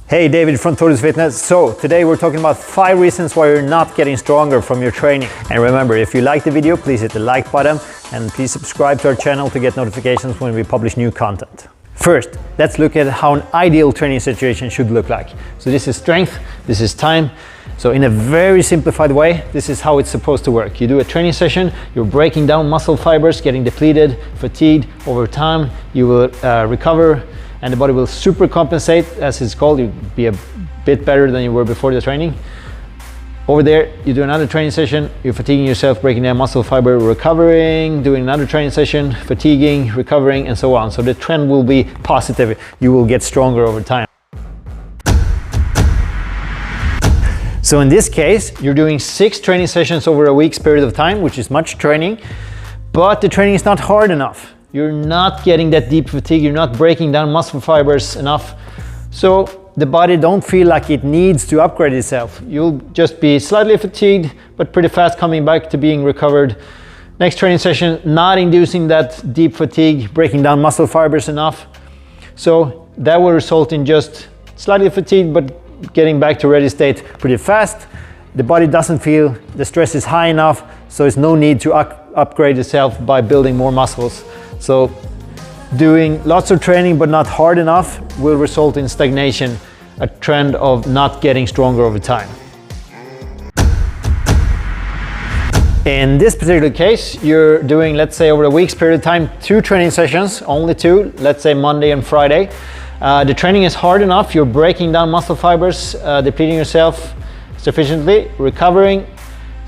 Hey, David from Totus Fitness. So today we're talking about 5 reasons why you're not getting stronger from your training. And remember, if you like the video, please hit the like button and please subscribe to our channel to get notifications when we publish new content. First, let's look at how an ideal training situation should look like. So this is strength, this is time. So in a very simplified way, this is how it's supposed to work. You do a training session, you're breaking down muscle fibers, getting depleted, fatigued. Over time, you will recover and the body will super compensate, as it's called. You'll be a bit better than you were before the training. Over there, you do another training session, you're fatiguing yourself, breaking down muscle fiber, recovering, doing another training session, fatiguing, recovering, and so on. So the trend will be positive. You will get stronger over time. So in this case, you're doing 6 training sessions over a week's period of time, which is much training, but the training is not hard enough. You're not getting that deep fatigue, you're not breaking down muscle fibers enough. So the body don't feel like it needs to upgrade itself. You'll just be slightly fatigued, but pretty fast coming back to being recovered. Next training session, not inducing that deep fatigue, breaking down muscle fibers enough. So that will result in just slightly fatigued, but getting back to ready state pretty fast. The body doesn't feel the stress is high enough, so there's no need to upgrade itself by building more muscles. So doing lots of training but not hard enough will result in stagnation, a trend of not getting stronger over time. In this particular case, you're doing, let's say over a week's period of time, 2 training sessions, only 2, let's say Monday and Friday. The training is hard enough, you're breaking down muscle fibers, depleting yourself sufficiently, recovering,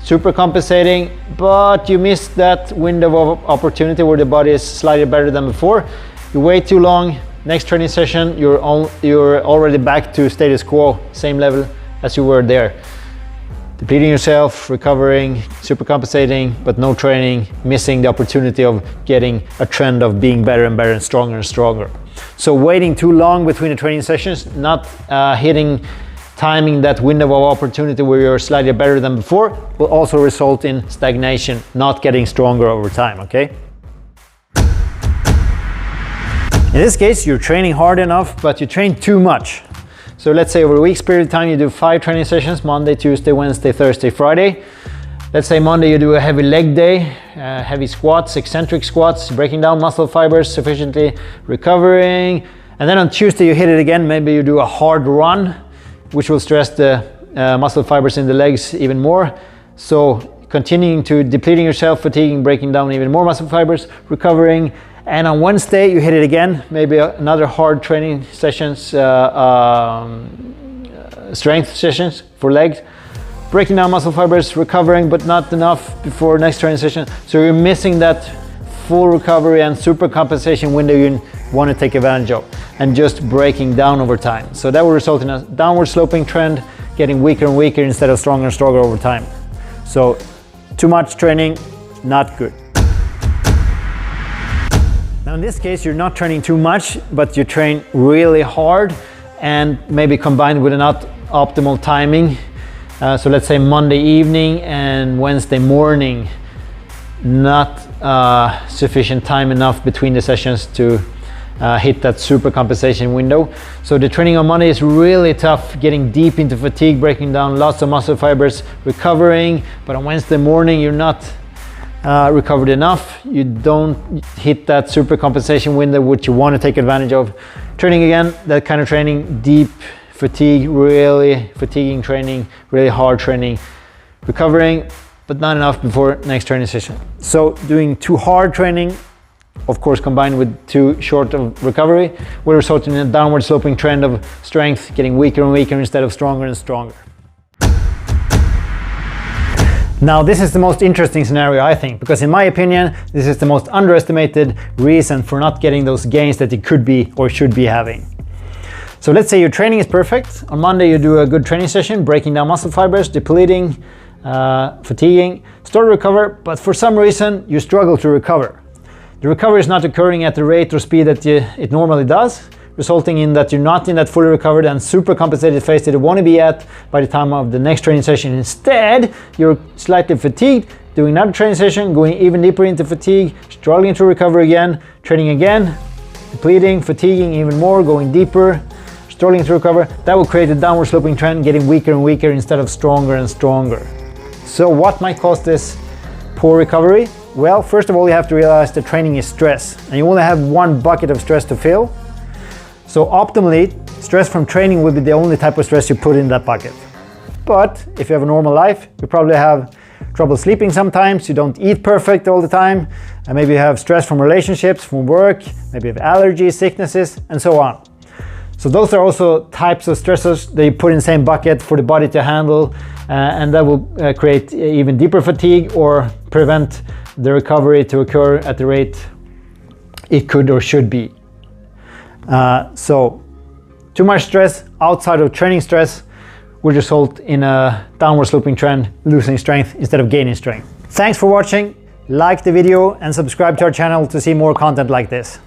super compensating, but you missed that window of opportunity where the body is slightly better than before. You wait too long, next training session, you're already back to status quo, same level as you were there. Depleting yourself, recovering, super compensating, but no training, missing the opportunity of getting a trend of being better and better and stronger. So waiting too long between the training sessions, not timing that window of opportunity where you're slightly better than before, will also result in stagnation, not getting stronger over time, okay? In this case, you're training hard enough, but you train too much. So let's say over a week's period of time, you do 5 training sessions, Monday, Tuesday, Wednesday, Thursday, Friday. Let's say Monday you do a heavy leg day, heavy squats, eccentric squats, breaking down muscle fibers sufficiently, recovering. And then on Tuesday you hit it again, maybe you do a hard run, which will stress the muscle fibers in the legs even more. So continuing to depleting yourself, fatiguing, breaking down even more muscle fibers, recovering. And on Wednesday you hit it again, maybe another hard training sessions, strength sessions for legs, breaking down muscle fibers, recovering, but not enough before next training session. So you're missing that full recovery and super compensation window you want to take advantage of, and just breaking down over time. So that will result in a downward sloping trend, getting weaker and weaker instead of stronger and stronger over time. So too much training, not good. Now in this case, you're not training too much, but you train really hard and maybe combined with an optimal timing. So let's say Monday evening and Wednesday morning, not sufficient time enough between the sessions to hit that super compensation window. So the training on Monday is really tough, getting deep into fatigue, breaking down lots of muscle fibers, recovering, but on Wednesday morning you're not recovered enough. You don't hit that super compensation window which you want to take advantage of. Training again, that kind of training, deep fatigue, really fatiguing training, really hard training, recovering, but not enough before next training session. So doing too hard training, of course combined with too short of recovery, will result in a downward sloping trend of strength, getting weaker and weaker instead of stronger and stronger. Now this is the most interesting scenario, I think, because in my opinion, this is the most underestimated reason for not getting those gains that you could be or should be having. So let's say your training is perfect. On Monday you do a good training session, breaking down muscle fibers, depleting, fatiguing, start to recover, but for some reason you struggle to recover. The recovery is not occurring at the rate or speed that it normally does, resulting in that you're not in that fully recovered and super compensated phase that you want to be at by the time of the next training session. Instead, you're slightly fatigued, doing another training session, going even deeper into fatigue, struggling to recover again, training again, depleting, fatiguing even more, going deeper, struggling to recover, that will create a downward sloping trend, getting weaker and weaker instead of stronger and stronger. So what might cause this poor recovery? Well, first of all, you have to realize that training is stress, and you only have one bucket of stress to fill. So optimally, stress from training will be the only type of stress you put in that bucket. But if you have a normal life, you probably have trouble sleeping sometimes, you don't eat perfect all the time, and maybe you have stress from relationships, from work, maybe you have allergies, sicknesses, and so on. So those are also types of stressors that you put in the same bucket for the body to handle, and that will create even deeper fatigue or prevent the recovery to occur at the rate it could or should be. So too much stress outside of training stress will result in a downward sloping trend, losing strength instead of gaining strength. Thanks for watching, like the video and subscribe to our channel to see more content like this.